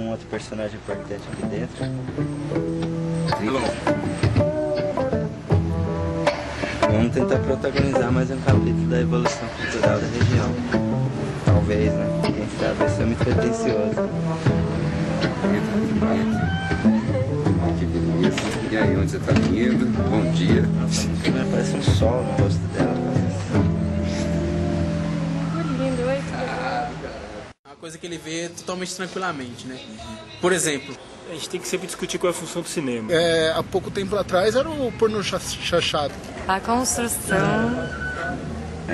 um outro personagem importante aqui dentro. Vamos tentar protagonizar mais um capítulo da evolução cultural da região. Talvez, né? Quem sabe, eu sou muito pretencioso. Que beleza. E aí, onde você tá indo? Bom dia. Nossa, a câmera parece um sol no rosto dela. É uma coisa que ele vê totalmente tranquilamente, né? Por exemplo, a gente tem que sempre discutir qual é a função do cinema. Há pouco tempo atrás era o pornô chachado. A construção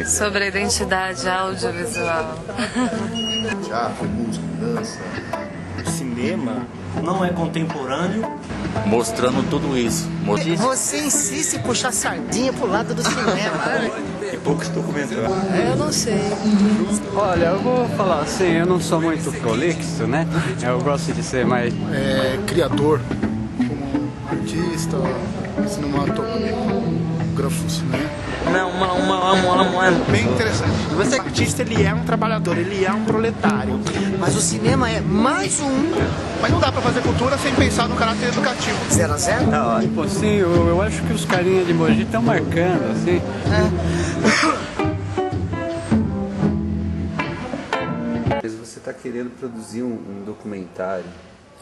sobre a identidade audiovisual. Teatro, música, dança. O cinema não é contemporâneo. Mostrando tudo isso. Você insiste em puxar sardinha pro lado do cinema. E poucos documentários. Eu não sei. Olha, eu vou falar assim, eu não sou muito prolixo, né? Eu gosto de ser mais... criador, como artista, cinematógrafo, né? Bem interessante. Você... O artista, ele é um trabalhador, ele é um proletário. Mas o cinema é mais um. Mas não dá pra fazer cultura sem pensar no caráter educativo. 0 a 0? Tá ótimo. Tipo assim, eu acho que os carinhas de Mogi estão marcando, assim. Você está querendo produzir um documentário.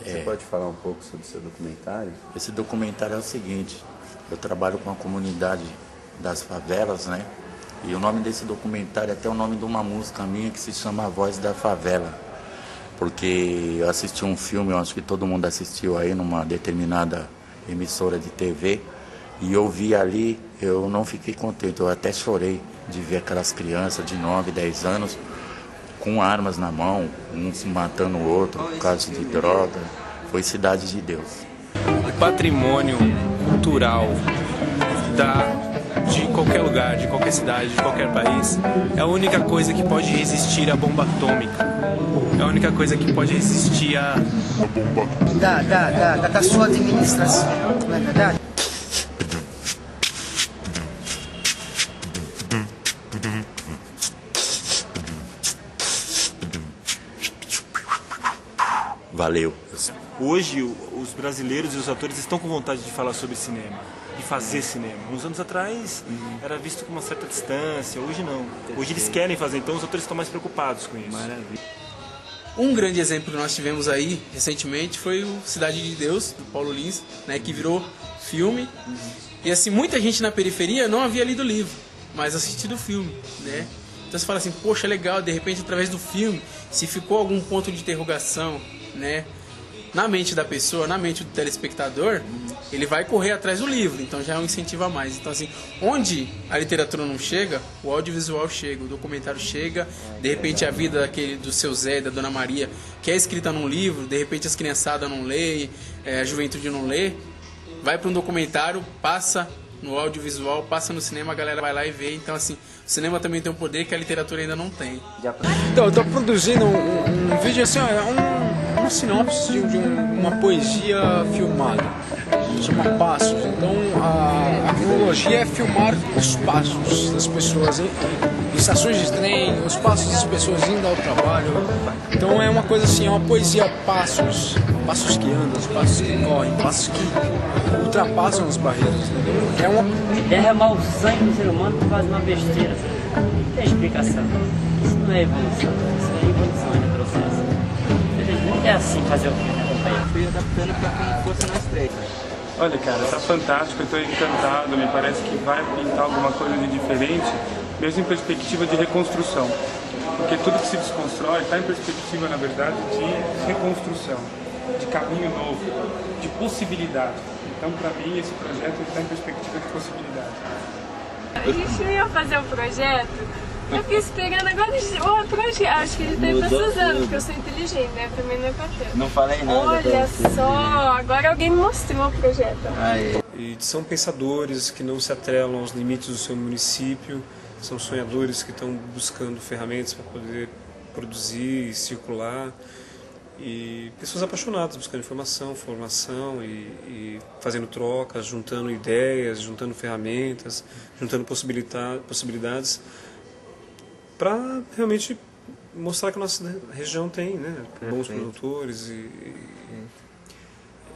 Você pode falar um pouco sobre o seu documentário? Esse documentário é o seguinte, eu trabalho com a comunidade das favelas, né? E o nome desse documentário é até o nome de uma música minha que se chama A Voz da Favela. Porque eu assisti um filme, eu acho que todo mundo assistiu aí numa determinada emissora de TV, e eu vi ali, eu não fiquei contente, eu até chorei de ver aquelas crianças de 9, 10 anos com armas na mão, um se matando o outro por causa de droga. Foi Cidade de Deus. O patrimônio cultural de qualquer lugar, de qualquer cidade, de qualquer país, é a única coisa que pode resistir à bomba atômica. É a única coisa que pode resistir à... Da sua administração, não é verdade? Valeu. Hoje, os brasileiros e os atores estão com vontade de falar sobre cinema, de fazer cinema. Uns anos atrás era visto com uma certa distância, hoje não. Hoje eles querem fazer, então os atores estão mais preocupados com isso. Maravilha. Um grande exemplo que nós tivemos aí recentemente foi o Cidade de Deus, do Paulo Lins, né, que virou filme. E assim, muita gente na periferia não havia lido o livro, mas assistido o filme, né? Então você fala assim, poxa, legal, de repente através do filme, se ficou algum ponto de interrogação, né, na mente da pessoa, na mente do telespectador, ele vai correr atrás do livro, então já é um incentivo a mais. Então assim, onde a literatura não chega, o audiovisual chega, o documentário chega, de repente a vida do seu Zé, da Dona Maria, que é escrita num livro, de repente as criançadas não leem, a juventude não lê, vai para um documentário, passa no audiovisual, passa no cinema, a galera vai lá e vê. Então assim, o cinema também tem um poder que a literatura ainda não tem. Então, eu estou produzindo um vídeo assim, uma sinopse de uma poesia filmada. Chama Passos. Então, a cronologia é filmar os passos das pessoas em estações de trem, os passos das pessoas indo ao trabalho. Então, é uma coisa assim, é uma poesia passos. Passos que andam, passos que correm, passos que ultrapassam as barreiras. Derramar o sangue do ser humano por causa de uma besteira. Não tem explicação. Isso não é evolução. Isso é evolução, é processo. Infelizmente é assim fazer o filme, acompanhar. Fui adaptando para como fosse nós três. Olha, cara, tá fantástico, eu tô encantado, me parece que vai pintar alguma coisa de diferente, mesmo em perspectiva de reconstrução. Porque tudo que se desconstrói está em perspectiva, na verdade, de reconstrução, de caminho novo, de possibilidade. Então, para mim, esse projeto está em perspectiva de possibilidade. A gente ia fazer um projeto, eu fiquei esperando agora o projeto. Acho que ele tá processando, porque eu sou inteligente, né? Também não é papel. Não falei nada. Olha só, agora alguém me mostrou o projeto. E são pensadores que não se atrelam aos limites do seu município, são sonhadores que estão buscando ferramentas para poder produzir e circular. E pessoas apaixonadas, buscando informação, formação e fazendo trocas, juntando ideias, juntando ferramentas, juntando possibilidades para realmente mostrar que a nossa região tem, né, bons produtores e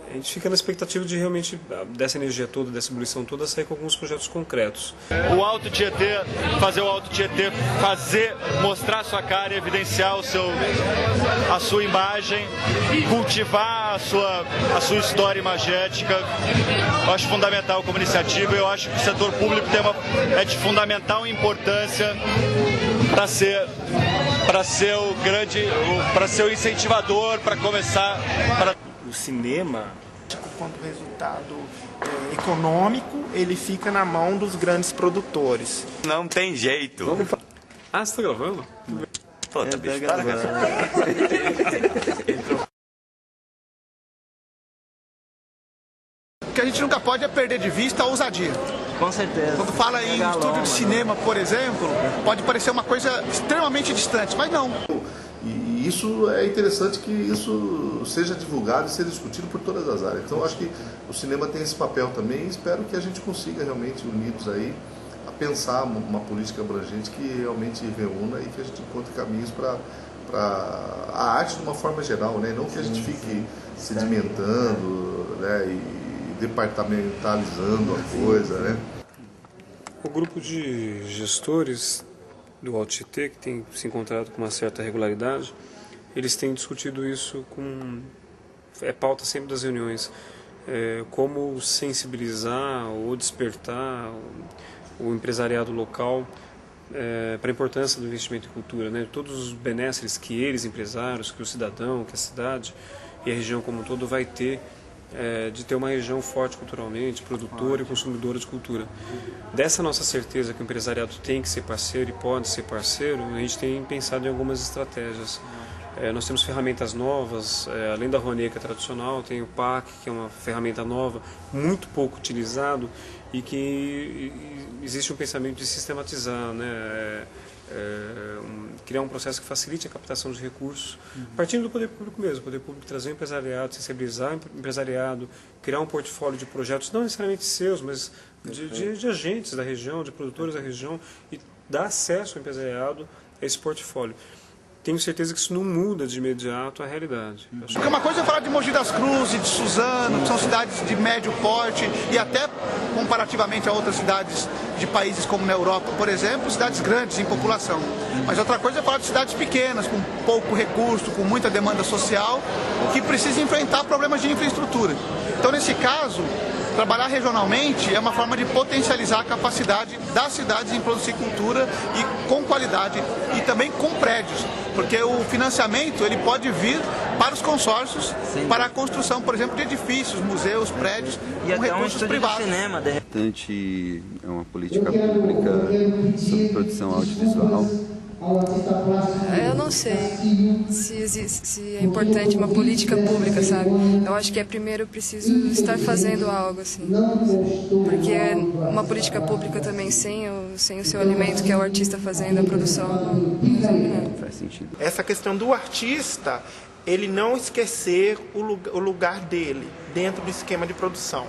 a gente fica na expectativa de realmente, dessa energia toda, dessa ebulição toda, sair com alguns projetos concretos. O Alto Tietê, fazer o Alto Tietê, mostrar a sua cara, evidenciar a sua imagem, cultivar a sua história imagética. Eu acho fundamental como iniciativa. Eu acho que o setor público é de fundamental importância para ser o incentivador, para começar. O cinema, quanto resultado econômico, ele fica na mão dos grandes produtores. Não tem jeito. Ah, você tá gravando? Pô, tá bicho, para, cara. O que a gente nunca pode é perder de vista a ousadia. Com certeza. Quando fala em estúdio de cinema, por exemplo, pode parecer uma coisa extremamente distante, mas não. E isso é interessante que isso seja divulgado e seja discutido por todas as áreas. Então, eu acho que o cinema tem esse papel também e espero que a gente consiga realmente, unidos aí, a pensar uma política abrangente que realmente reúna e que a gente encontre caminhos para a arte de uma forma geral, né? Não que a gente fique sedimentando, né? E departamentalizando a coisa, né? O grupo de gestores do Alto Tietê, que tem se encontrado com uma certa regularidade, eles têm discutido isso pauta sempre das reuniões, como sensibilizar ou despertar o empresariado local para a importância do investimento em cultura, né? Todos os benesses que eles, empresários, que o cidadão, que a cidade e a região como um todo vai ter de ter uma região forte culturalmente, produtora e consumidora de cultura. Dessa nossa certeza que o empresariado tem que ser parceiro e pode ser parceiro, a gente tem pensado em algumas estratégias. Nós temos ferramentas novas, além da Rouanet, que é tradicional, tem o PAC, que é uma ferramenta nova, muito pouco utilizado e que existe um pensamento de sistematizar, né? Criar um processo que facilite a captação de recursos, partindo do poder público mesmo, o poder público trazer o empresariado, sensibilizar o empresariado, criar um portfólio de projetos, não necessariamente seus, mas de agentes da região, de produtores da região, e dar acesso ao empresariado a esse portfólio. Tenho certeza que isso não muda de imediato a realidade. Porque uma coisa é falar de Mogi das Cruzes, de Suzano, que são cidades de médio porte e até comparativamente a outras cidades de países como na Europa, por exemplo, cidades grandes em população. Mas outra coisa é falar de cidades pequenas, com pouco recurso, com muita demanda social, que precisam enfrentar problemas de infraestrutura. Então, nesse caso, trabalhar regionalmente é uma forma de potencializar a capacidade das cidades em produzir cultura e com qualidade e também com prédios, porque o financiamento ele pode vir para os consórcios, para a construção, por exemplo, de edifícios, museus, prédios, com recursos privados. Importante é uma política pública sobre produção audiovisual. Eu não sei se é importante uma política pública, sabe? Eu acho que primeiro preciso estar fazendo algo, assim. Porque uma política pública também sem o seu alimento, que é o artista fazendo a produção, não faz sentido. Essa questão do artista, ele não esquecer o lugar dele dentro do esquema de produção.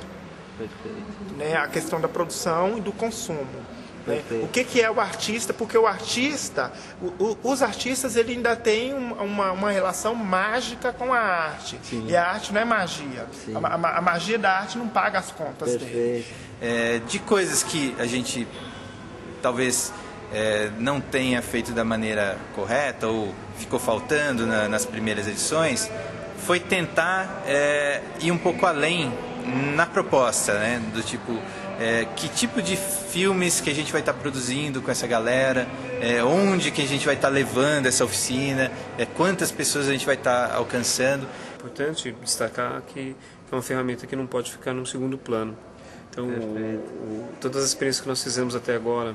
Perfeito. Né? A questão da produção e do consumo. Né? O que é o artista? Porque o artista, os artistas ele ainda têm uma relação mágica com a arte. Sim. E a arte não é magia. A magia da arte não paga as contas dele. De coisas que a gente talvez não tenha feito da maneira correta ou ficou faltando nas primeiras edições, foi tentar ir um pouco além na proposta, né? Do tipo... que tipo de filmes que a gente vai estar produzindo com essa galera, onde que a gente vai estar levando essa oficina, quantas pessoas a gente vai estar alcançando. É importante destacar que é uma ferramenta que não pode ficar num segundo plano. Então, todas as experiências que nós fizemos até agora,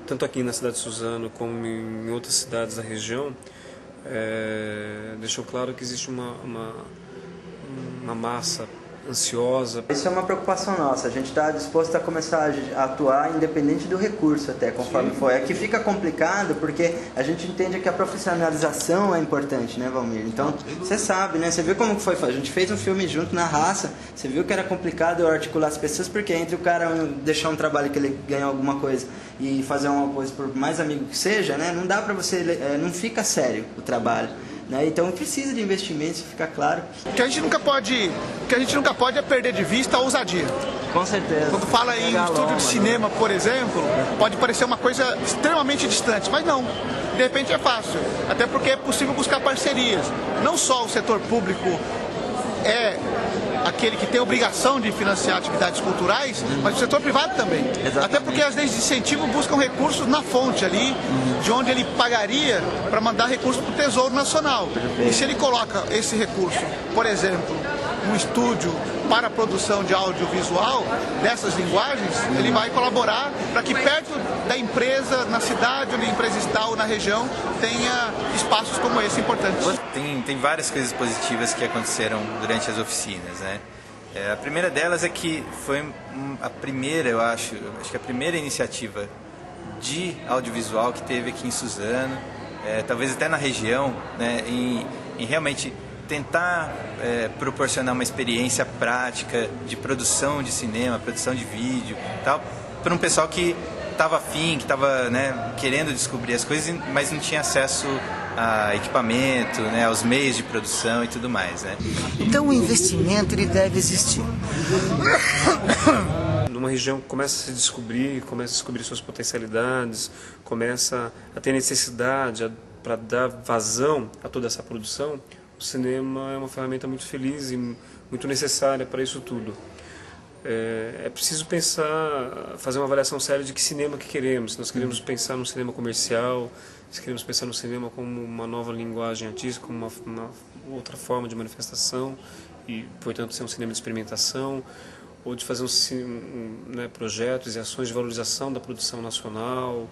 tanto aqui na cidade de Suzano como em outras cidades da região, deixou claro que existe uma massa ansiosa. Isso é uma preocupação nossa, a gente está disposto a começar a atuar independente do recurso até, conforme for. É que fica complicado porque a gente entende que a profissionalização é importante, né, Valmir? Então, você sabe, né? Você viu como foi? A gente fez um filme junto na raça, você viu que era complicado eu articular as pessoas, porque entre o cara deixar um trabalho que ele ganha alguma coisa e fazer uma coisa por mais amigo que seja, né? Não dá pra você, não fica sério o trabalho. Né? Então precisa de investimento, isso fica claro. O que a gente nunca pode é perder de vista a ousadia. Com certeza. Quando fala em estúdio de cinema, por exemplo, pode parecer uma coisa extremamente distante, mas não. De repente é fácil, até porque é possível buscar parcerias. Não só o setor público é aquele que tem obrigação de financiar atividades culturais, mas o setor privado também. Exatamente. Até porque as leis de incentivo buscam recursos na fonte ali, de onde ele pagaria para mandar recursos para o Tesouro Nacional. E se ele coloca esse recurso, por exemplo, num estúdio para a produção de audiovisual dessas linguagens, ele vai colaborar para que perto da empresa, na cidade onde a empresa está ou na região, tenha espaços como esse importantes. Tem várias coisas positivas que aconteceram durante as oficinas, né? A primeira delas é que foi a primeira, eu acho que a primeira iniciativa de audiovisual que teve aqui em Suzano, talvez até na região, né, em realmente tentar proporcionar uma experiência prática de produção de cinema, produção de vídeo, tal, para um pessoal que estava afim, que estava, né, querendo descobrir as coisas, mas não tinha acesso a equipamento, né, aos meios de produção e tudo mais, né? Então o investimento ele deve existir. Numa região que começa a se descobrir, começa a descobrir suas potencialidades, começa a ter necessidade para dar vazão a toda essa produção, o cinema é uma ferramenta muito feliz e muito necessária para isso tudo. É preciso pensar, fazer uma avaliação séria de que cinema que queremos. Se nós queremos pensar no cinema comercial, se queremos pensar no cinema como uma nova linguagem artística, como uma outra forma de manifestação e, portanto, ser um cinema de experimentação, ou de fazer projetos e ações de valorização da produção nacional,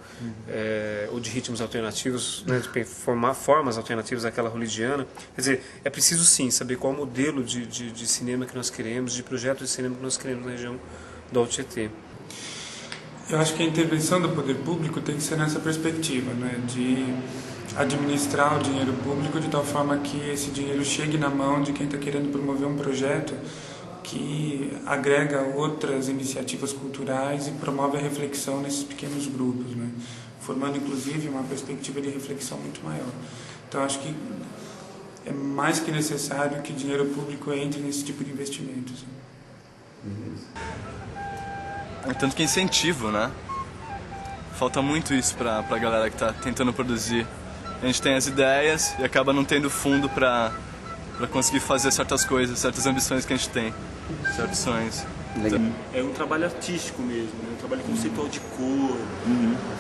ou de ritmos alternativos, né, de formar formas alternativas àquela hollywoodiana. Quer dizer, é preciso sim saber qual modelo de cinema que nós queremos, de projeto de cinema que nós queremos na região do Alto Tietê. Eu acho que a intervenção do poder público tem que ser nessa perspectiva, né, de administrar o dinheiro público de tal forma que esse dinheiro chegue na mão de quem está querendo promover um projeto que agrega outras iniciativas culturais e promove a reflexão nesses pequenos grupos, né? Formando inclusive uma perspectiva de reflexão muito maior. Então acho que é mais que necessário que o dinheiro público entre nesse tipo de investimentos. Tanto que incentivo, né? Falta muito isso para a galera que está tentando produzir. A gente tem as ideias e acaba não tendo fundo para conseguir fazer certas coisas, certas ambições que a gente tem, certos sonhos. É um trabalho artístico mesmo, né? Um trabalho conceitual de cor,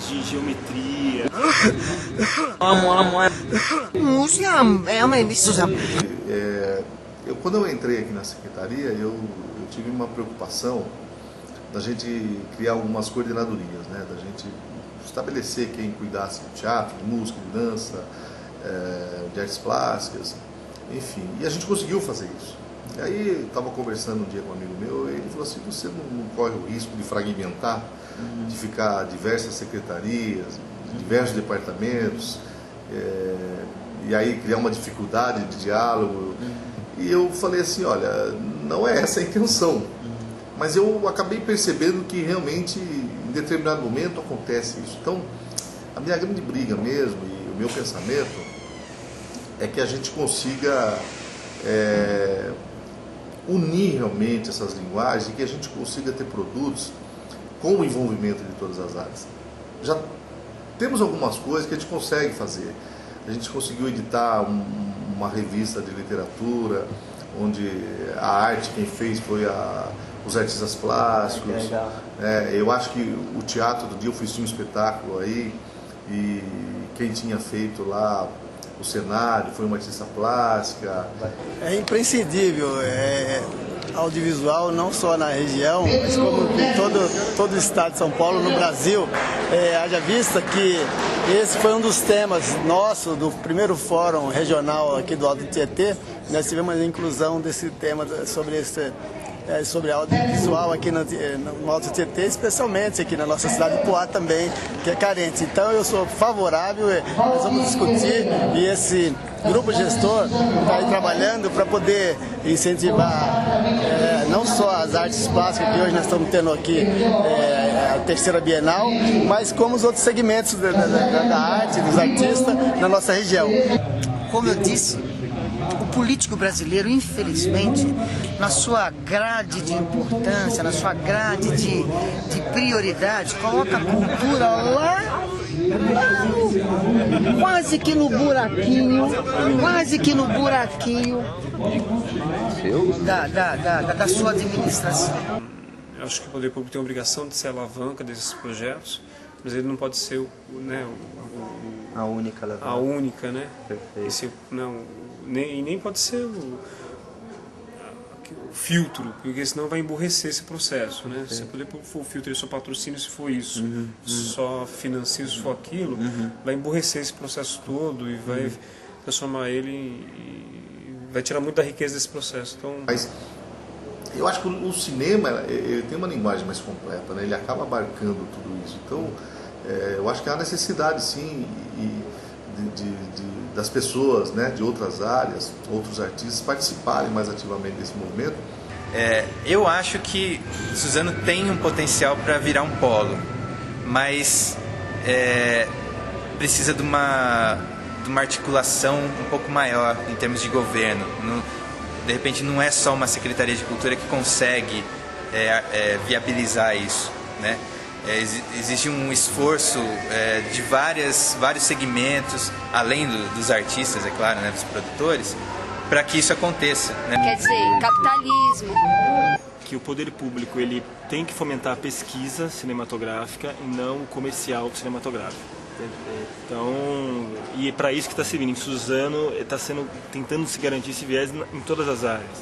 de geometria. Quando eu entrei aqui na secretaria, eu tive uma preocupação da gente criar algumas coordenadorias, né? Da gente estabelecer quem cuidasse de teatro, de música, de dança, de artes plásticas, enfim. E a gente conseguiu fazer isso. E aí eu estava conversando um dia com um amigo meu e ele falou assim, você não corre o risco de fragmentar, de ficar diversas secretarias, diversos departamentos, e aí criar uma dificuldade de diálogo. E eu falei assim, olha, não é essa a intenção. Mas eu acabei percebendo que realmente em determinado momento acontece isso. Então, a minha grande briga mesmo e o meu pensamento é que a gente consiga unir realmente essas linguagens e que a gente consiga ter produtos com o envolvimento de todas as áreas. Já temos algumas coisas que a gente consegue fazer. A gente conseguiu editar uma revista de literatura, onde a arte quem fez foi os artistas plásticos. Eu acho que o teatro do dia eu fiz um espetáculo aí e quem tinha feito lá o cenário, foi uma artista plástica? É imprescindível, audiovisual não só na região, mas como em todo o estado de São Paulo, no Brasil. Haja vista que esse foi um dos temas nosso do primeiro fórum regional aqui do Alto Tietê. Nós tivemos a inclusão desse tema sobre audiovisual aqui no Alto Tietê, especialmente aqui na nossa cidade de Poá também, que é carente. Então eu sou favorável, nós vamos discutir e esse grupo gestor está aí trabalhando para poder incentivar não só as artes plásticas que hoje nós estamos tendo aqui, a terceira Bienal, mas como os outros segmentos da arte, dos artistas na nossa região. Como eu disse, o político brasileiro, infelizmente, na sua grade de importância, na sua grade de prioridade, coloca a cultura lá, quase que no buraquinho da sua administração. Eu acho que o poder público tem a obrigação de ser a alavanca desses projetos, mas ele não pode ser a única alavanca. A única, né? Perfeito. Nem pode ser o filtro, porque senão vai emburrecer esse processo, né? Se o poder público for o filtro e só patrocínio, se for isso, só financia, se for aquilo, vai emburrecer esse processo todo e vai transformar ele vai tirar muito da riqueza desse processo. Então, mas eu acho que o cinema ele tem uma linguagem mais completa, né? Ele acaba abarcando tudo isso. Então, eu acho que há necessidade, sim, das pessoas, né, de outras áreas, outros artistas participarem mais ativamente desse movimento. Eu acho que Suzano tem um potencial para virar um polo, mas precisa de uma articulação um pouco maior em termos de governo. De repente não é só uma Secretaria de Cultura que consegue viabilizar isso, né? Existe um esforço de vários segmentos, além dos artistas, é claro, né, dos produtores, para que isso aconteça, né? Quer dizer, capitalismo. Que o poder público ele tem que fomentar a pesquisa cinematográfica e não o comercial cinematográfico. Então, e é para isso que está servindo. Em Suzano está tentando se garantir esse viés em todas as áreas.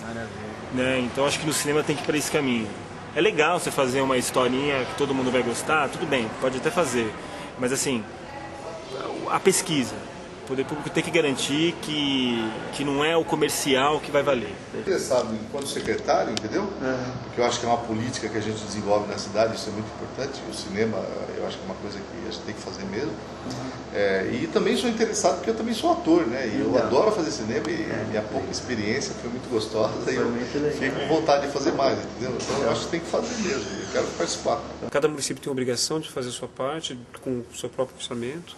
Né? Então acho que no cinema tem que ir para esse caminho. É legal você fazer uma historinha que todo mundo vai gostar, tudo bem, pode até fazer. Mas assim, a pesquisa, o poder público tem que garantir que não é o comercial que vai valer. Interessado enquanto secretário, entendeu? Porque eu acho que é uma política que a gente desenvolve na cidade, isso é muito importante. O cinema, eu acho que é uma coisa que a gente tem que fazer mesmo. E também sou interessado porque eu também sou ator, né? E eu adoro fazer cinema e minha pouca experiência foi muito gostosa e eu fico com vontade de fazer mais, entendeu? Então eu acho que tem que fazer mesmo, eu quero participar. Cada município tem a obrigação de fazer a sua parte com o seu próprio orçamento.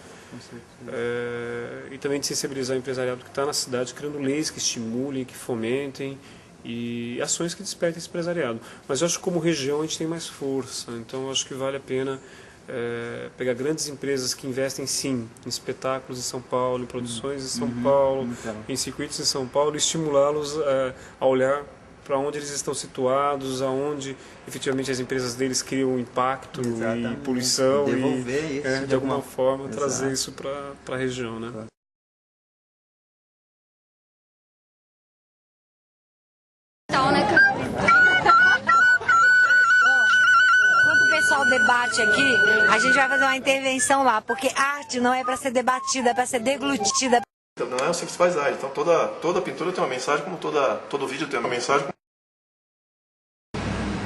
E também de sensibilizar o empresariado que está na cidade, criando leis que estimulem, que fomentem e ações que despertem esse empresariado. Mas eu acho que como região a gente tem mais força, então eu acho que vale a pena pegar grandes empresas que investem sim em espetáculos em São Paulo, em produções em São Paulo, em circuitos em São Paulo, e estimulá-los a olhar para onde eles estão situados, aonde efetivamente as empresas deles criam impacto e poluição, devolver e isso de alguma forma trazer isso para a região, né? Então, né, cara? Quando o pessoal debate aqui, a gente vai fazer uma intervenção lá, porque arte não é para ser debatida, é para ser deglutida. Não é uma simples paisagem, então toda pintura tem uma mensagem, como todo vídeo tem uma mensagem.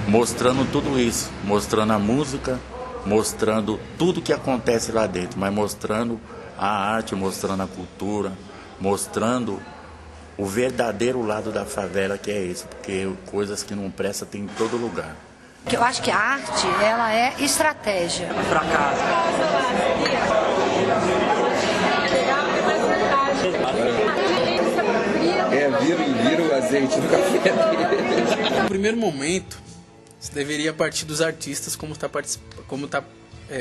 Mostrando tudo isso, mostrando a música, mostrando tudo que acontece lá dentro, mas mostrando a arte, mostrando a cultura, mostrando o verdadeiro lado da favela, que é esse, porque coisas que não prestam tem em todo lugar. Eu acho que a arte, ela é estratégia. Pra casa. Vira o azeite do café dele. No primeiro momento, isso deveria partir dos artistas, como está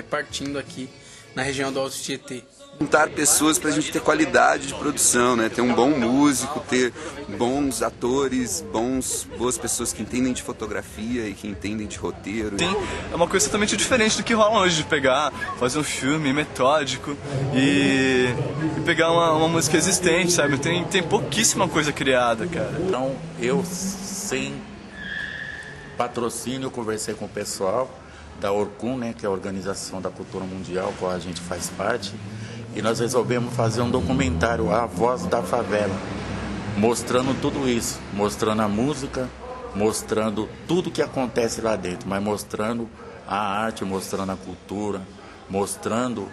partindo aqui na região do Alto Tietê. juntar pessoas para a gente ter qualidade de produção, né? Ter um bom músico, ter bons atores, boas pessoas que entendem de fotografia e que entendem de roteiro. Sim, é uma coisa totalmente diferente do que rola hoje, de pegar, fazer um filme metódico e pegar uma música existente, sabe? Tem pouquíssima coisa criada, cara. Então, eu, sem patrocínio, conversei com o pessoal da Orkun, né, que é a Organização da Cultura Mundial, qual a gente faz parte, e nós resolvemos fazer um documentário, A Voz da Favela, mostrando tudo isso, mostrando a música, mostrando tudo que acontece lá dentro, mas mostrando a arte, mostrando a cultura, mostrando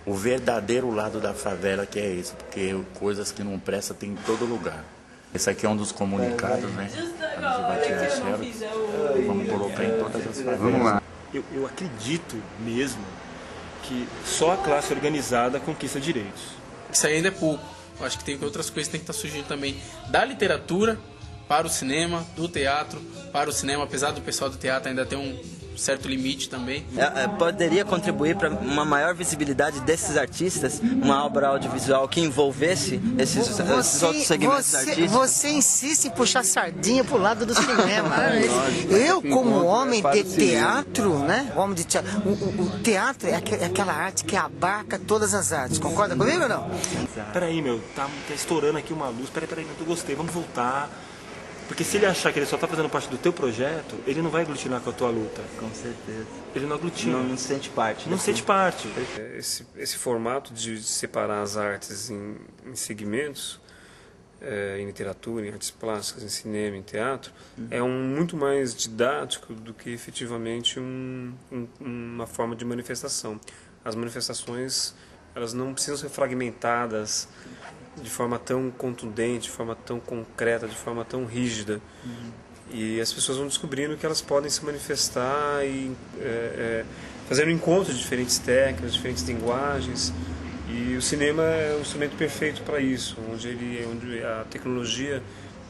o verdadeiro lado da favela, que é isso, porque coisas que não prestam tem em todo lugar. Esse aqui é um dos comunicados, né? A gente vai tirar a xerox, vamos colocar em todas as favelas. Vamos lá. Eu acredito mesmo que só a classe organizada conquista direitos. Isso aí ainda é pouco. Eu acho que tem outras coisas que tem que estar surgindo também da literatura para o cinema, do teatro para o cinema, apesar do pessoal do teatro ainda ter um certo limite também. Poderia contribuir para uma maior visibilidade desses artistas, uma obra audiovisual que envolvesse esses outros segmentos artísticos? Você insiste em puxar sardinha pro lado do cinema. Eu, como homem de teatro, né? Homem de teatro, o teatro é aquela arte que abarca todas as artes. Concorda comigo ou não? Peraí, meu, tá estourando aqui uma luz. Peraí, não gostei, vamos voltar. Porque se ele achar que ele só está fazendo parte do teu projeto, ele não vai aglutinar com a tua luta. Com certeza. Ele não aglutina. Não sente parte. Não sente parte. Esse formato de separar as artes em segmentos, em literatura, em artes plásticas, em cinema, em teatro, é muito mais didático do que efetivamente uma forma de manifestação. As manifestações, elas não precisam ser fragmentadas de forma tão contundente, de forma tão concreta, de forma tão rígida. E as pessoas vão descobrindo que elas podem se manifestar e fazer um encontro de diferentes técnicas, diferentes linguagens. E o cinema é o instrumento perfeito para isso, onde a tecnologia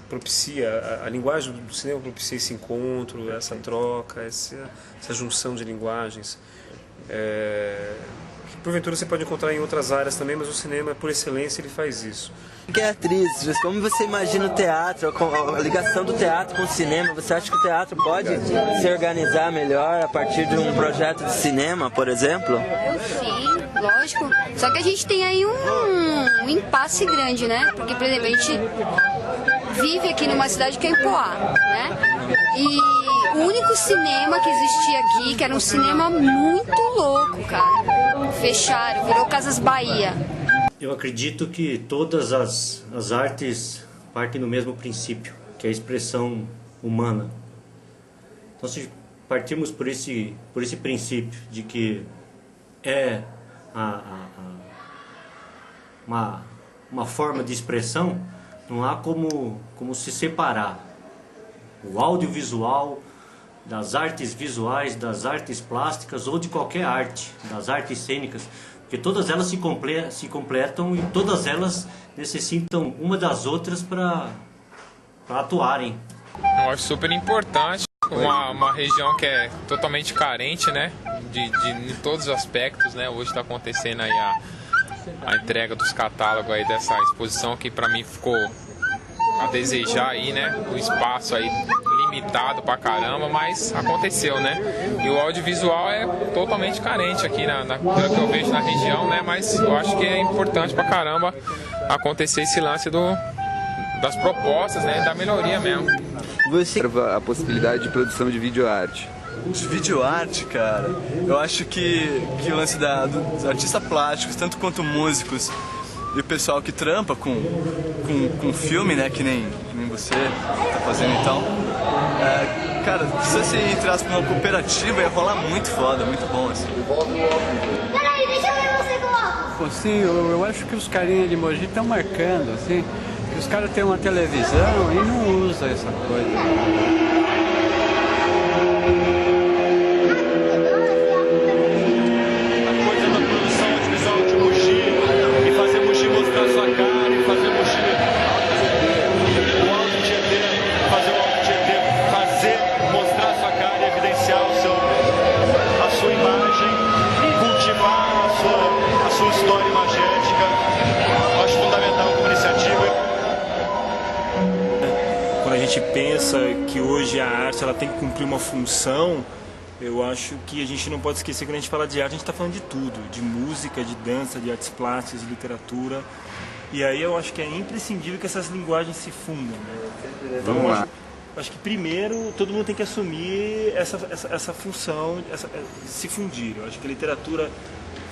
propicia, a linguagem do cinema propicia esse encontro, essa troca, essa junção de linguagens. Que porventura você pode encontrar em outras áreas também, mas o cinema, por excelência, ele faz isso. Que é atriz, como você imagina o teatro, a ligação do teatro com o cinema? Você acha que o teatro pode se organizar melhor a partir de um projeto de cinema, por exemplo? Sim, lógico. Só que a gente tem aí um impasse grande, né? Porque, por exemplo, a gente vive aqui numa cidade que é Empoá, né? E o único cinema que existia aqui, que era um cinema muito louco, cara, fecharam, virou Casas Bahia. Eu acredito que todas as artes partem do mesmo princípio, que é a expressão humana. Então, se partirmos por esse princípio de que é uma forma de expressão, não há como se separar o audiovisual das artes visuais, das artes plásticas ou de qualquer arte, das artes cênicas, porque todas elas se completam e todas elas necessitam uma das outras para atuarem. Eu acho super importante, uma região que é totalmente carente, né, de todos os aspectos, né. Hoje está acontecendo aí a entrega dos catálogos aí dessa exposição, que para mim ficou a desejar aí, né, o espaço aí limitado pra caramba, mas aconteceu, né? E o audiovisual é totalmente carente aqui pelo que eu vejo na região, né? Mas eu acho que é importante pra caramba acontecer esse lance das propostas, né? Da melhoria mesmo. Você a possibilidade de produção de videoarte? De videoarte, cara, eu acho que o lance dos artistas plásticos, tanto quanto músicos, e o pessoal que trampa com filme, né, que nem você tá fazendo então, cara, se você entrasse pra uma cooperativa ia rolar muito foda, muito bom, assim. Peraí, deixa eu ver você coloca. Sim, eu acho que os carinhas de Mogi estão marcando, assim, que os caras têm uma televisão e não usam essa coisa. Cultivar a sua história imagética. quando a gente pensa que hoje a arte ela tem que cumprir uma função, eu acho que a gente não pode esquecer que quando a gente fala de arte, a gente está falando de tudo, de música, de dança, de artes plásticas, de literatura. E aí eu acho que é imprescindível que essas linguagens se fundam. Né? Vamos lá. Acho que primeiro todo mundo tem que assumir essa função, se fundir. Eu acho que a literatura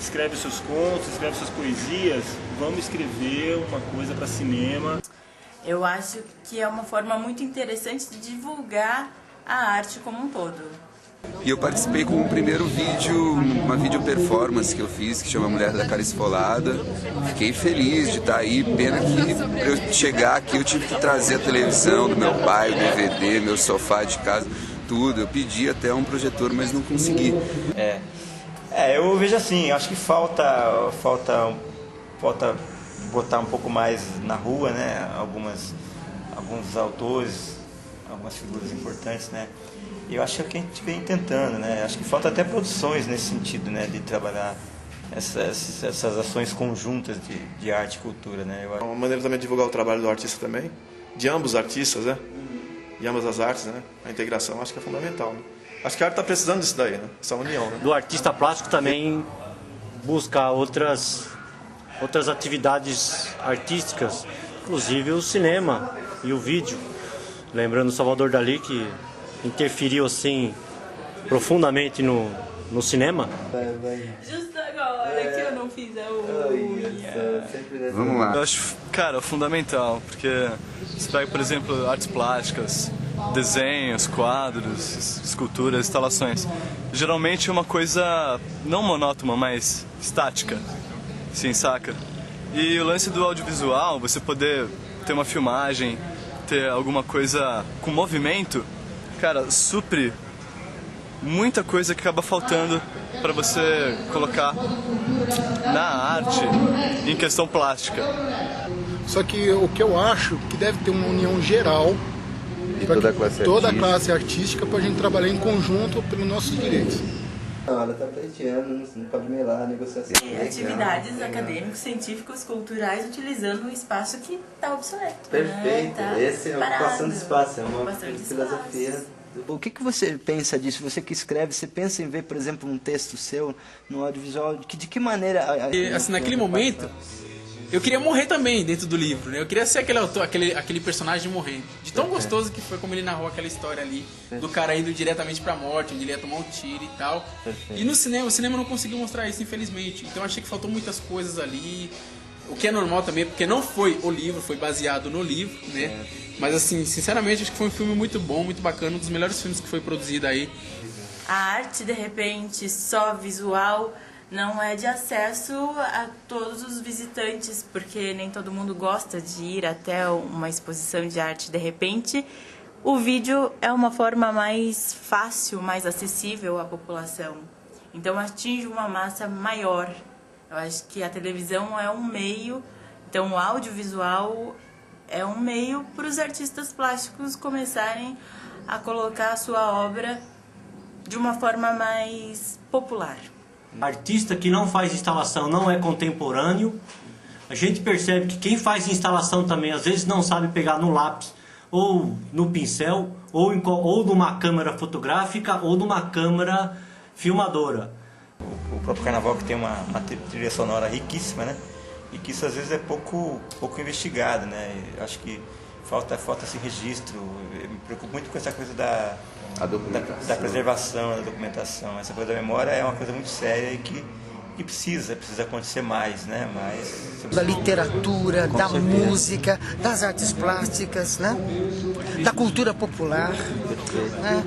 escreve seus contos, escreve suas poesias, vamos escrever uma coisa para cinema. Eu acho que é uma forma muito interessante de divulgar a arte como um todo. E eu participei com o primeiro vídeo, uma vídeo performance que eu fiz, que chama Mulher da Cara Esfolada. Fiquei feliz de estar aí, pena que para eu chegar aqui eu tive que trazer a televisão do meu pai, o DVD, meu sofá de casa, tudo. Eu pedi até um projetor, mas não consegui. Eu vejo assim, acho que falta botar um pouco mais na rua, né? Alguns autores, algumas figuras importantes, né? E eu acho que a gente vem tentando, né? Acho que falta até produções nesse sentido, né? De trabalhar essas ações conjuntas de arte e cultura, né? Uma maneira também de divulgar o trabalho do artista também, de ambos os artistas, né? De ambas as artes, né? A integração acho que é fundamental, né? Acho que a arte está precisando disso daí, né? Essa união, né? Do artista plástico também buscar outras atividades artísticas, inclusive o cinema e o vídeo. Lembrando Salvador Dalí, que interferiu assim profundamente no cinema. Justo agora que eu não fiz a unha. Vamos lá. Eu acho, cara, fundamental, porque você pega, por exemplo, artes plásticas, desenhos, quadros, esculturas, instalações. Geralmente é uma coisa não monótona, mas estática, sim, saca? E o lance do audiovisual, você poder ter uma filmagem, ter alguma coisa com movimento, cara, supre muita coisa que acaba faltando para você colocar na arte em questão plástica. Só que o que eu acho que deve ter uma união geral de toda a classe artística para a gente trabalhar em conjunto pelos nossos direitos. Ela está pleiteando, não pode melar a negociação. Atividades acadêmicos, científicos, culturais, utilizando um espaço que está obsoleto. Perfeito, né? Esse é a ocupação de espaço, é uma filosofia. O que você pensa disso? Você que escreve, você pensa em ver, por exemplo, um texto seu no audiovisual? De que maneira... Assim, naquele momento, eu queria morrer também dentro do livro, né? Eu queria ser aquele autor, aquele personagem morrendo. De tão gostoso que foi como ele narrou aquela história ali, do cara indo diretamente pra morte, onde ele ia tomar um tiro e tal. E no cinema, o cinema não conseguiu mostrar isso, infelizmente. Então eu achei que faltou muitas coisas ali. O que é normal também, porque não foi o livro, foi baseado no livro, né? Mas assim, sinceramente, acho que foi um filme muito bom, muito bacana, um dos melhores filmes que foi produzido aí. A arte, de repente, só visual, não é de acesso a todos os visitantes, porque nem todo mundo gosta de ir até uma exposição de arte. De repente, o vídeo é uma forma mais fácil, mais acessível à população. Então, atinge uma massa maior. Eu acho que a televisão é um meio, então o audiovisual é um meio para os artistas plásticos começarem a colocar a sua obra de uma forma mais popular. Artista que não faz instalação não é contemporâneo. A gente percebe que quem faz instalação também às vezes não sabe pegar no lápis ou no pincel ou numa câmera fotográfica ou numa câmera filmadora. O próprio carnaval, que tem uma trilha sonora riquíssima, né? E que isso às vezes é pouco investigado, né? Acho que falta esse registro. Eu me preocupo muito com essa coisa da preservação, da documentação. Essa coisa da memória é uma coisa muito séria e que precisa acontecer mais, né? Da literatura, da música, das artes plásticas, né? Da cultura popular, né?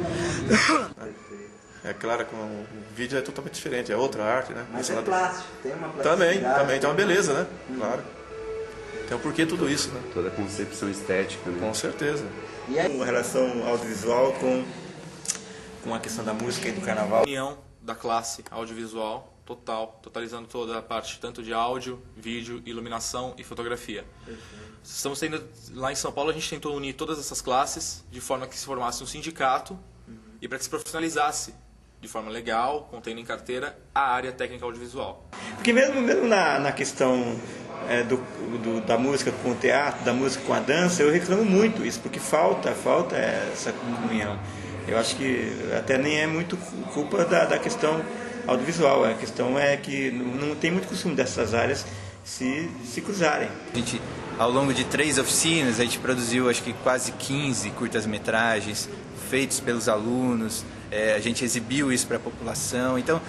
É claro que o vídeo é totalmente diferente, é outra arte, né? Mas é plástico, tem uma plasticidade. Também tem uma beleza, né? Claro. Tem um porquê tudo isso, né? Toda a concepção estética, né? Com certeza. E aí, uma relação audiovisual com a questão da música e do carnaval. União da classe audiovisual totalizando toda a parte tanto de áudio, vídeo, iluminação e fotografia. Estamos tendo, lá em São Paulo a gente tentou unir todas essas classes de forma que se formasse um sindicato e para que se profissionalizasse de forma legal, contendo em carteira a área técnica audiovisual. Porque mesmo na questão da música com o teatro, da música com a dança, eu reclamo muito isso, porque falta essa comunhão. Eu acho que até nem é muito culpa da questão audiovisual, a questão é que não tem muito costume dessas áreas se cruzarem. A gente, ao longo de 3 oficinas, a gente produziu acho que quase 15 curtas-metragens feitos pelos alunos, a gente exibiu isso para a população, então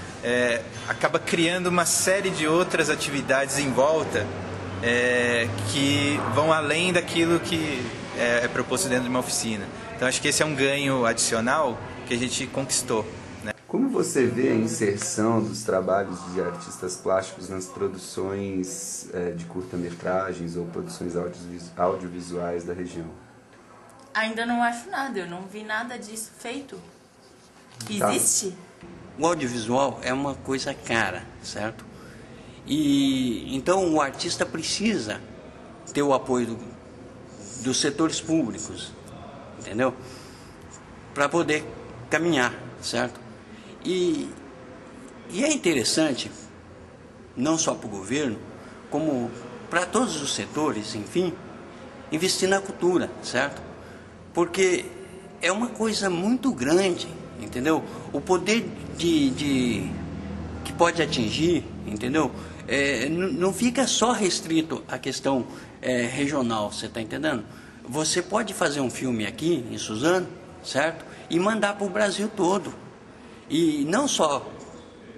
acaba criando uma série de outras atividades em volta que vão além daquilo que é proposto dentro de uma oficina. Então acho que esse é um ganho adicional que a gente conquistou. Como você vê a inserção dos trabalhos de artistas plásticos nas produções de curta-metragens ou produções audiovisuais da região? Ainda não acho nada, eu não vi nada disso feito. Existe? O audiovisual é uma coisa cara, certo? E então o artista precisa ter o apoio dos setores públicos, entendeu? Para poder caminhar, certo? E é interessante, não só para o governo, como para todos os setores, enfim, investir na cultura, certo? Porque é uma coisa muito grande, entendeu? O poder que pode atingir, entendeu? Não fica só restrito à questão regional, você está entendendo? Você pode fazer um filme aqui em Suzano, certo? E mandar para o Brasil todo. E não só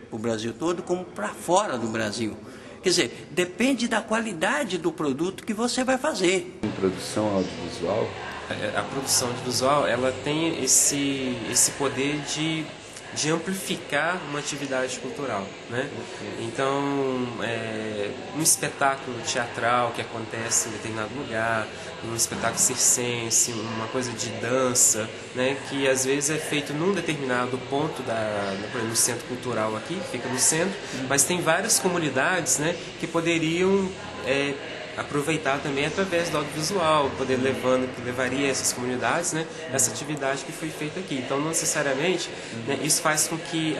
para o Brasil todo, como para fora do Brasil. Quer dizer, depende da qualidade do produto que você vai fazer. Em produção audiovisual? A produção audiovisual, ela tem esse poder de amplificar uma atividade cultural, né? Então, um espetáculo teatral que acontece em determinado lugar, um espetáculo circense, uma coisa de dança, né? Que às vezes é feito num determinado ponto, por exemplo, no centro cultural aqui, fica no centro, mas tem várias comunidades, né, que poderiam aproveitar também através do audiovisual, que levaria essas comunidades, né, essa atividade que foi feita aqui. Então, não necessariamente, né, isso faz com que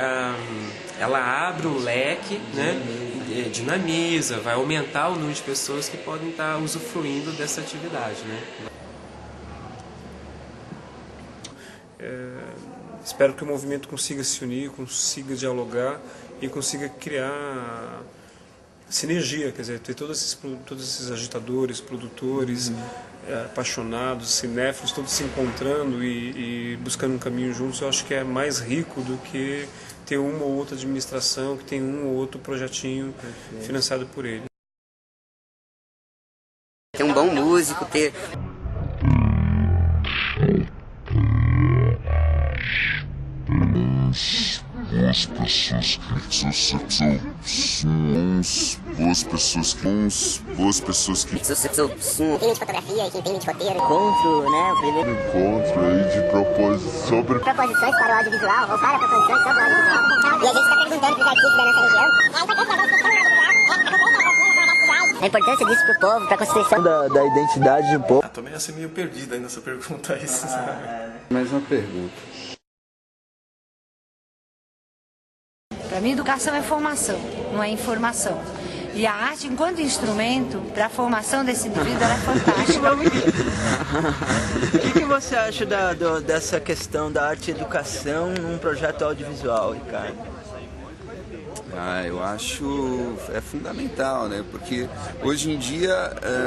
ela abra um leque, né, dinamiza, vai aumentar o número de pessoas que podem estar usufruindo dessa atividade, né. Espero que o movimento consiga se unir, consiga dialogar e consiga criar sinergia, quer dizer, ter todos esses agitadores, produtores, apaixonados, cinéfilos, todos se encontrando e buscando um caminho juntos. Eu acho que é mais rico do que ter uma ou outra administração que tem um ou outro projetinho financiado por ele. Ter um bom músico, ter... Boas pessoas que Filme de fotografia, que entende de roteiro. Encontro, né? O primeiro encontro aí de proposições para o audiovisual, ou para proposições sobre o audiovisual. E a gente está perguntando para os artistas da nossa região a importância disso para o povo, para a constituição da identidade do povo. Também ia ser meio perdida aí nessa pergunta aí. Mais uma pergunta. Para mim, educação é formação, não é informação. E a arte, enquanto instrumento, para a formação desse indivíduo, ela é fantástica. O que você acha dessa questão da arte e educação num projeto audiovisual, Ricardo? Eu acho fundamental, né? Porque hoje em dia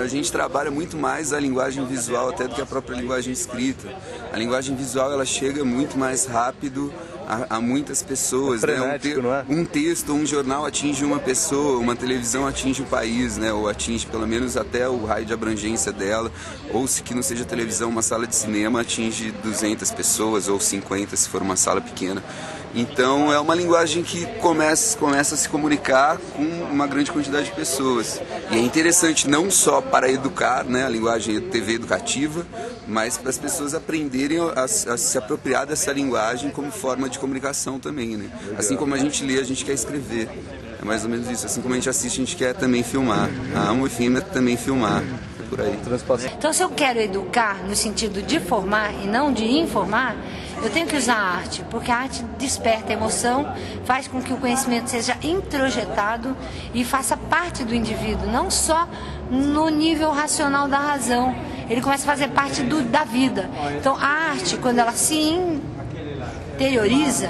a gente trabalha muito mais a linguagem visual até do que a própria linguagem escrita. A linguagem visual ela chega muito mais rápido a muitas pessoas, né? Um texto, um jornal atinge uma pessoa, uma televisão atinge o país, né? Ou atinge pelo menos até o raio de abrangência dela, ou se que não seja televisão, uma sala de cinema atinge 200 pessoas ou 50 se for uma sala pequena. Então é uma linguagem que começa a se comunicar com uma grande quantidade de pessoas. E é interessante não só para educar, né, a linguagem TV educativa, mas para as pessoas aprenderem a se apropriar dessa linguagem como forma de comunicação também, né? Assim como a gente lê, a gente quer escrever. É mais ou menos isso. Assim como a gente assiste, a gente quer também filmar. A Amo Filme é também filmar. É por aí. Então, se eu quero educar no sentido de formar e não de informar, Eu tenho que usar a arte, porque a arte desperta emoção, faz com que o conhecimento seja introjetado e faça parte do indivíduo, não só no nível racional da razão. Ele começa a fazer parte da vida. Então a arte, quando ela se interioriza,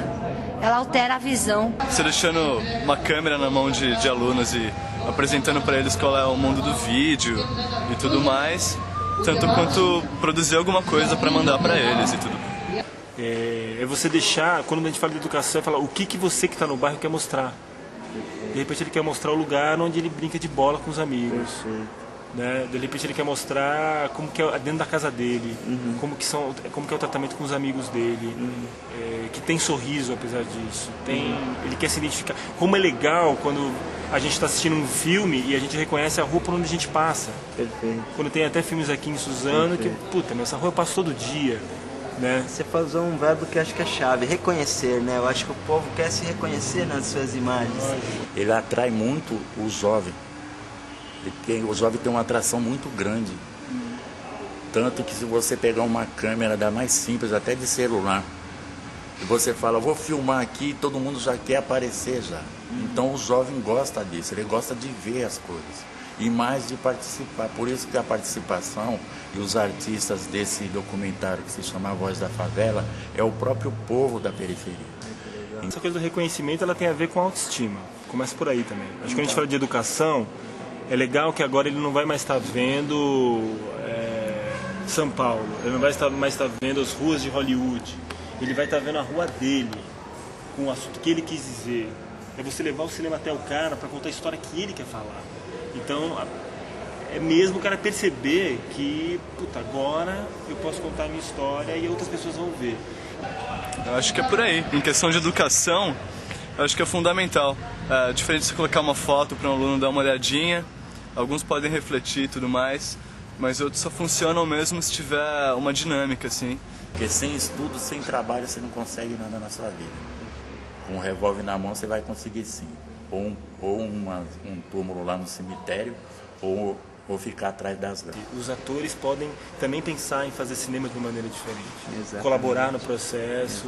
ela altera a visão. Você deixando uma câmera na mão de alunos e apresentando para eles qual é o mundo do vídeo e tudo mais, tanto quanto produzir alguma coisa para mandar para eles e tudo. É você deixar, quando a gente fala de educação, é falar o que você que está no bairro quer mostrar. De repente ele quer mostrar o lugar onde ele brinca de bola com os amigos. Né? De repente ele quer mostrar como que é dentro da casa dele, como que é o tratamento com os amigos dele, que tem sorriso apesar disso, ele quer se identificar. Como é legal quando a gente está assistindo um filme e a gente reconhece a rua por onde a gente passa. Perfeito. Quando tem até filmes aqui em Suzano que, puta, essa rua eu passo todo dia. Né? Você usou um verbo que eu acho que é chave, reconhecer, né? Eu acho que o povo quer se reconhecer nas suas imagens. Ele atrai muito o jovem. O jovem tem uma atração muito grande. Tanto que se você pegar uma câmera da mais simples, até de celular, e você fala, vou filmar aqui, todo mundo já quer aparecer já. Então o jovem gosta disso, ele gosta de ver as coisas. E mais de participar. Por isso que a participação e os artistas desse documentário que se chama A Voz da Favela é o próprio povo da periferia. Essa coisa do reconhecimento ela tem a ver com autoestima. Começa por aí também. Acho que quando a gente fala de educação, é legal que agora ele não vai mais estar vendo São Paulo, ele não vai mais estar vendo as ruas de Hollywood, ele vai estar vendo a rua dele, com o assunto que ele quis dizer. É você levar o cinema até o cara para contar a história que ele quer falar. Então, é mesmo o cara perceber que, puta, agora eu posso contar a minha história e outras pessoas vão ver. Eu acho que é por aí. Em questão de educação, eu acho que é fundamental. Diferente de você colocar uma foto para um aluno dar uma olhadinha, alguns podem refletir e tudo mais, mas outros só funcionam mesmo se tiver uma dinâmica, assim. Porque sem estudo, sem trabalho, você não consegue nada na sua vida. Com um revólver na mão, você vai conseguir sim. Ou um túmulo lá no cemitério, ou ficar atrás das grades. Os atores podem também pensar em fazer cinema de uma maneira diferente. Exatamente. Colaborar no processo,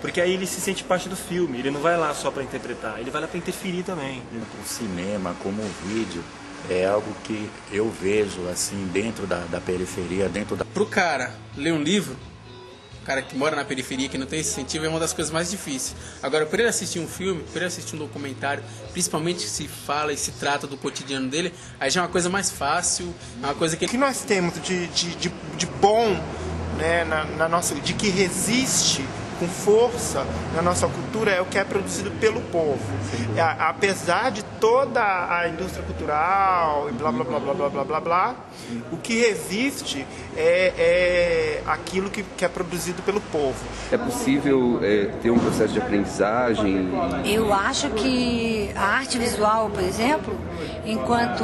porque aí ele se sente parte do filme, ele não vai lá só para interpretar, ele vai lá para interferir também. O cinema, como o vídeo, é algo que eu vejo assim dentro da periferia, Pro cara ler um livro, o cara que mora na periferia, que não tem esse incentivo, é uma das coisas mais difíceis. Agora, por ele assistir um filme, por ele assistir um documentário, principalmente se fala e se trata do cotidiano dele, aí já é uma coisa mais fácil, é uma coisa que... O que nós temos de bom, né, na nossa, de que resiste com força na nossa cultura é o que é produzido pelo povo. Apesar de toda a indústria cultural e blá blá blá blá blá blá blá blá, o que resiste é aquilo que é produzido pelo povo. É possível ter um processo de aprendizagem? Eu acho que a arte visual, por exemplo, enquanto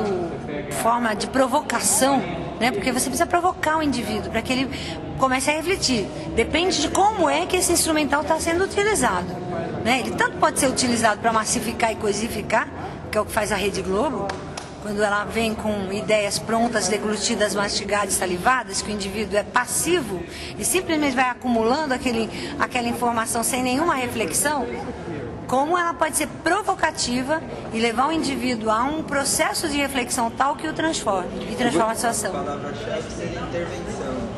forma de provocação, né, porque você precisa provocar o indivíduo para que ele comece a refletir. Depende de como é que esse instrumental está sendo utilizado. Né? Ele tanto pode ser utilizado para massificar e coisificar, que é o que faz a Rede Globo, quando ela vem com ideias prontas, deglutidas, mastigadas, salivadas, que o indivíduo é passivo e simplesmente vai acumulando aquela informação sem nenhuma reflexão, como ela pode ser provocativa e levar o indivíduo a um processo de reflexão tal que o transforme e transforma a situação. A palavra-chave seria intervenção.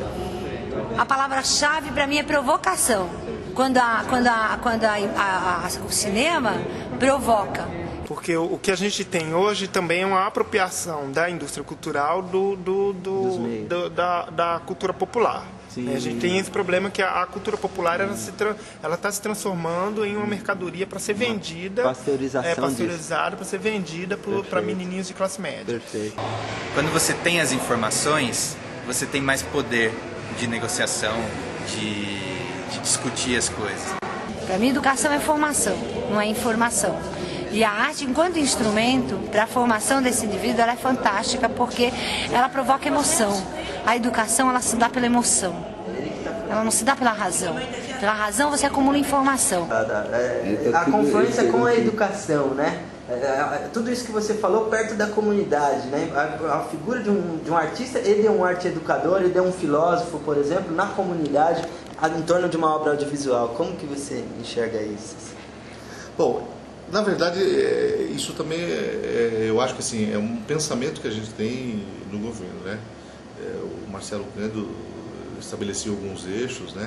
A palavra-chave para mim é provocação. Quando o cinema provoca. Porque o que a gente tem hoje também é uma apropriação da indústria cultural da cultura popular. Sim. A gente tem esse problema que a cultura popular ela está se transformando em uma mercadoria para ser vendida, pasteurizada para ser vendida para menininhos de classe média. Perfeito. Quando você tem as informações, você tem mais poder de negociação, de discutir as coisas. Para mim, educação é formação, não é informação. E a arte, enquanto instrumento para a formação desse indivíduo, ela é fantástica porque ela provoca emoção. A educação, ela se dá pela emoção. Ela não se dá pela razão. Pela razão, você acumula informação. A confluência com a educação, né? tudo isso que você falou perto da comunidade, né? A figura de um artista, ele é um arte educador, ele é um filósofo, por exemplo, na comunidade, em torno de uma obra audiovisual. Como que você enxerga isso? Bom, na verdade, isso também eu acho que assim, é um pensamento que a gente tem no governo, né? O Marcelo Cândido estabeleceu alguns eixos, né?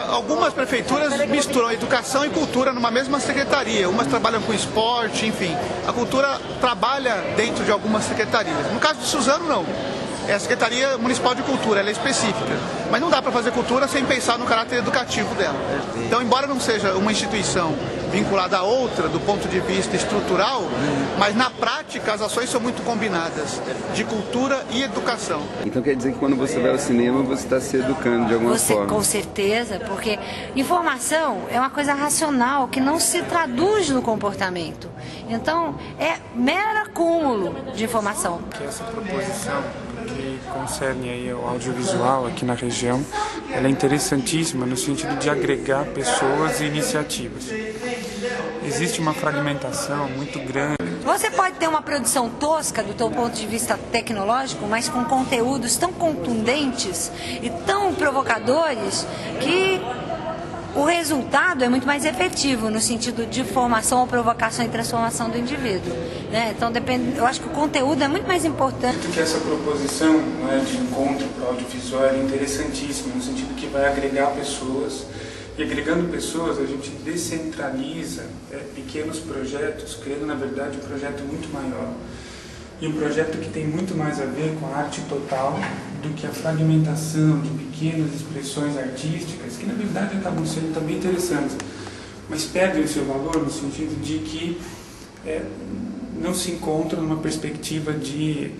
Algumas prefeituras misturam educação e cultura numa mesma secretaria. Umas trabalham com esporte, enfim. A cultura trabalha dentro de algumas secretarias. No caso de Suzano, não. É a Secretaria Municipal de Cultura, ela é específica. Mas não dá para fazer cultura sem pensar no caráter educativo dela. Então, embora não seja uma instituição vinculada a outra do ponto de vista estrutural, mas na prática as ações são muito combinadas, de cultura e educação. Então quer dizer que quando você vai ao cinema você está se educando de alguma forma? Com certeza, porque informação é uma coisa racional que não se traduz no comportamento. Então é mero acúmulo de informação. Que essa proposição que concerne aí ao audiovisual aqui na região, ela é interessantíssima no sentido de agregar pessoas e iniciativas. Existe uma fragmentação muito grande. Você pode ter uma produção tosca do teu ponto de vista tecnológico, mas com conteúdos tão contundentes e tão provocadores que o resultado é muito mais efetivo no sentido de formação ou provocação e transformação do indivíduo, né? Então eu acho que o conteúdo é muito mais importante. Que essa proposição, né, de encontro para o audiovisual é interessantíssima, no sentido que vai agregar pessoas, e agregando pessoas a gente descentraliza pequenos projetos, criando na verdade um projeto muito maior. E um projeto que tem muito mais a ver com a arte total do que a fragmentação de pequenas expressões artísticas, que na verdade acabam sendo também interessantes, mas perdem o seu valor no sentido de que não se encontram numa perspectiva de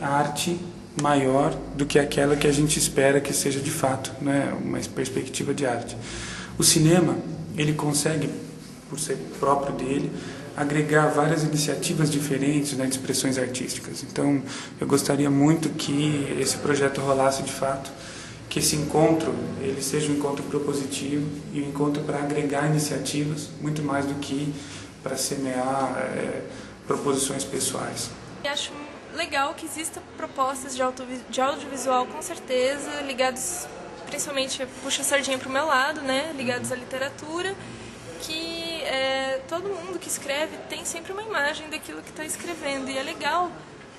arte maior do que aquela que a gente espera que seja de fato, né? Uma perspectiva de arte. O cinema, ele consegue, por ser próprio dele, agregar várias iniciativas diferentes, né, de expressões artísticas. Então, eu gostaria muito que esse projeto rolasse de fato, que esse encontro ele seja um encontro propositivo e um encontro para agregar iniciativas, muito mais do que para semear proposições pessoais. Eu acho legal que existam propostas de audiovisual, com certeza, ligados, principalmente, puxa a sardinha para o meu lado, né, ligados à literatura, que todo mundo que escreve tem sempre uma imagem daquilo que está escrevendo, e é legal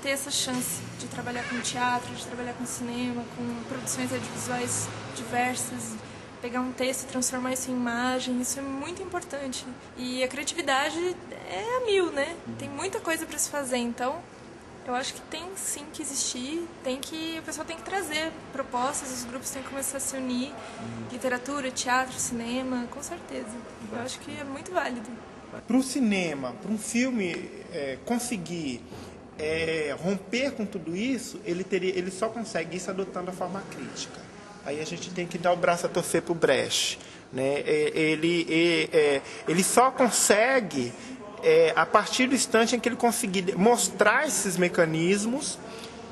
ter essa chance de trabalhar com teatro, de trabalhar com cinema, com produções audiovisuais diversas, pegar um texto e transformar isso em imagem, isso é muito importante. E a criatividade é a mil, né? Tem muita coisa para se fazer, então eu acho que tem sim que existir, o pessoal tem que trazer propostas, os grupos têm que começar a se unir, literatura, teatro, cinema, com certeza. Eu acho que é muito válido. Para o cinema, para um filme conseguir romper com tudo isso, ele só consegue isso adotando a forma crítica. Aí a gente tem que dar o braço a torcer para o Brecht, né? Ele só consegue a partir do instante em que ele conseguir mostrar esses mecanismos,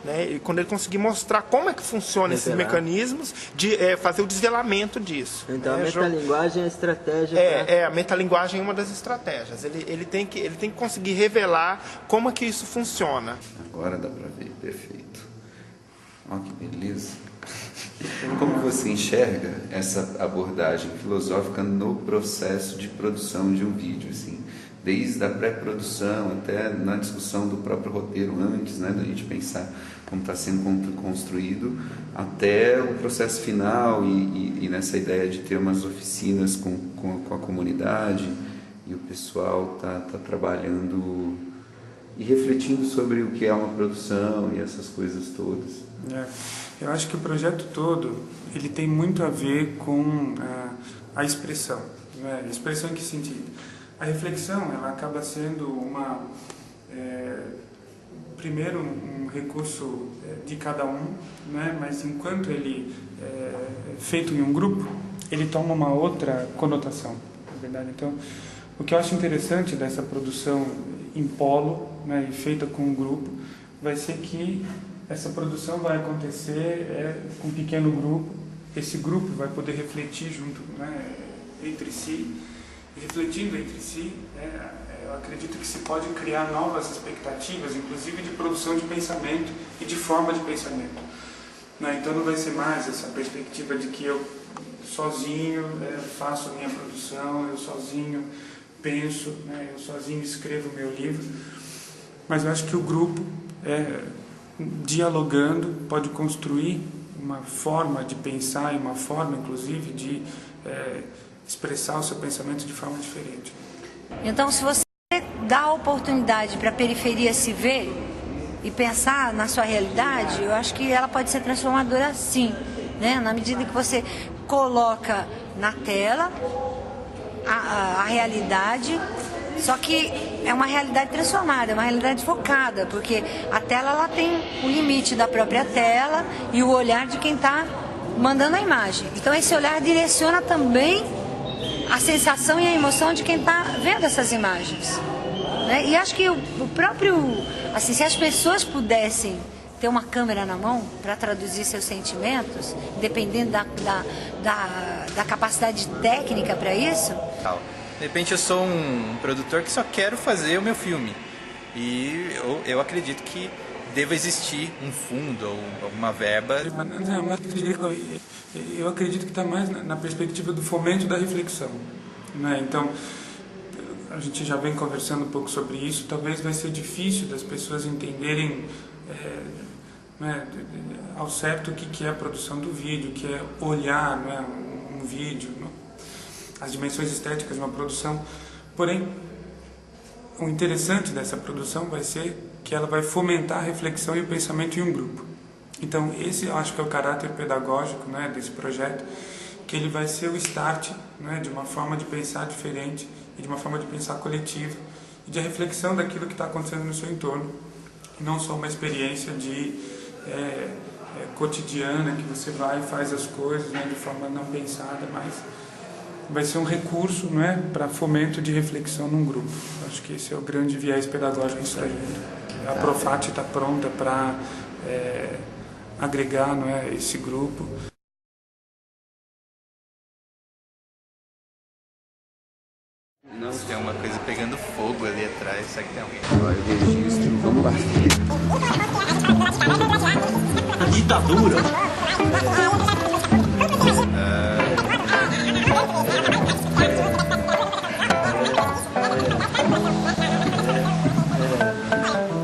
né? E quando ele conseguir mostrar como é que funcionam esses mecanismos, de fazer o desvelamento disso. Então a metalinguagem é a estratégia. A metalinguagem é uma das estratégias. Ele tem que conseguir revelar como é que isso funciona. Agora dá para ver, perfeito. Olha que beleza. Como você enxerga essa abordagem filosófica no processo de produção de um vídeo, assim, desde a pré-produção até na discussão do próprio roteiro antes, né, da gente pensar como está sendo construído, até o processo final e nessa ideia de ter umas oficinas com a comunidade e o pessoal tá trabalhando e refletindo sobre o que é uma produção e essas coisas todas. Eu acho que o projeto todo ele tem muito a ver com a expressão. Né? Expressão em que sentido? A reflexão ela acaba sendo primeiro um recurso de cada um, né? Mas enquanto ele é feito em um grupo, ele toma uma outra conotação, na verdade. Então, o que eu acho interessante dessa produção em polo, né, e feita com um grupo, vai ser que essa produção vai acontecer com um pequeno grupo. Esse grupo vai poder refletir junto, né, entre si, refletindo entre si, eu acredito que se pode criar novas expectativas, inclusive de produção de pensamento e de forma de pensamento. Então não vai ser mais essa perspectiva de que eu sozinho faço a minha produção, eu sozinho penso, eu sozinho escrevo o meu livro, mas eu acho que o grupo, dialogando, pode construir uma forma de pensar e uma forma, inclusive, de expressar o seu pensamento de forma diferente. Então, se você dá a oportunidade para a periferia se ver e pensar na sua realidade, eu acho que ela pode ser transformadora sim, na medida que você coloca na tela a realidade, só que é uma realidade transformada, é uma realidade focada, porque a tela ela tem o limite da própria tela e o olhar de quem está mandando a imagem. Então esse olhar direciona também a sensação e a emoção de quem está vendo essas imagens. E acho que o próprio, assim, se as pessoas pudessem ter uma câmera na mão para traduzir seus sentimentos, dependendo da capacidade técnica para isso. De repente eu sou um produtor que só quero fazer o meu filme. E eu acredito que deva existir um fundo ou alguma verba. Eu acredito que está mais na perspectiva do fomento da reflexão. Então, a gente já vem conversando um pouco sobre isso. Talvez vai ser difícil das pessoas entenderem ao certo o que é a produção do vídeo, o que é olhar um vídeo, as dimensões estéticas de uma produção. Porém, o interessante dessa produção vai ser que ela vai fomentar a reflexão e o pensamento em um grupo. Então, esse eu acho que é o caráter pedagógico desse projeto, que ele vai ser o start de uma forma de pensar diferente e de uma forma de pensar coletiva e de reflexão daquilo que está acontecendo no seu entorno, e não só uma experiência cotidiana que você vai e faz as coisas de forma não pensada, mas vai ser um recurso para fomento de reflexão num grupo. Acho que esse é o grande viés pedagógico disso aí. A Profat está pronta para agregar esse grupo. Tem uma coisa pegando fogo ali atrás, será que tem alguém? Registro, vamos lá. A ditadura.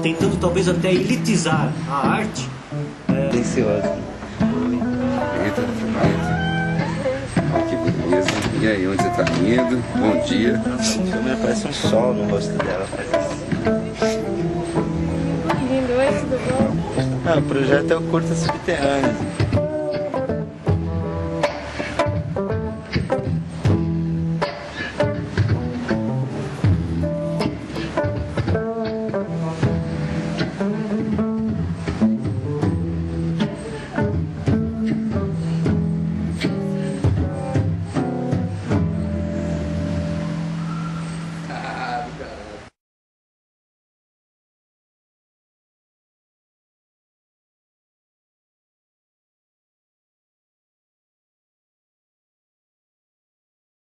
Tentando talvez até elitizar a arte. Delicioso. Eita, que beleza. E aí, onde você tá indo? Bom dia. A câmera parece um sol no rosto dela, faz assim. Lindo, oi, tudo bom? O projeto é o Curta Subterrâneo.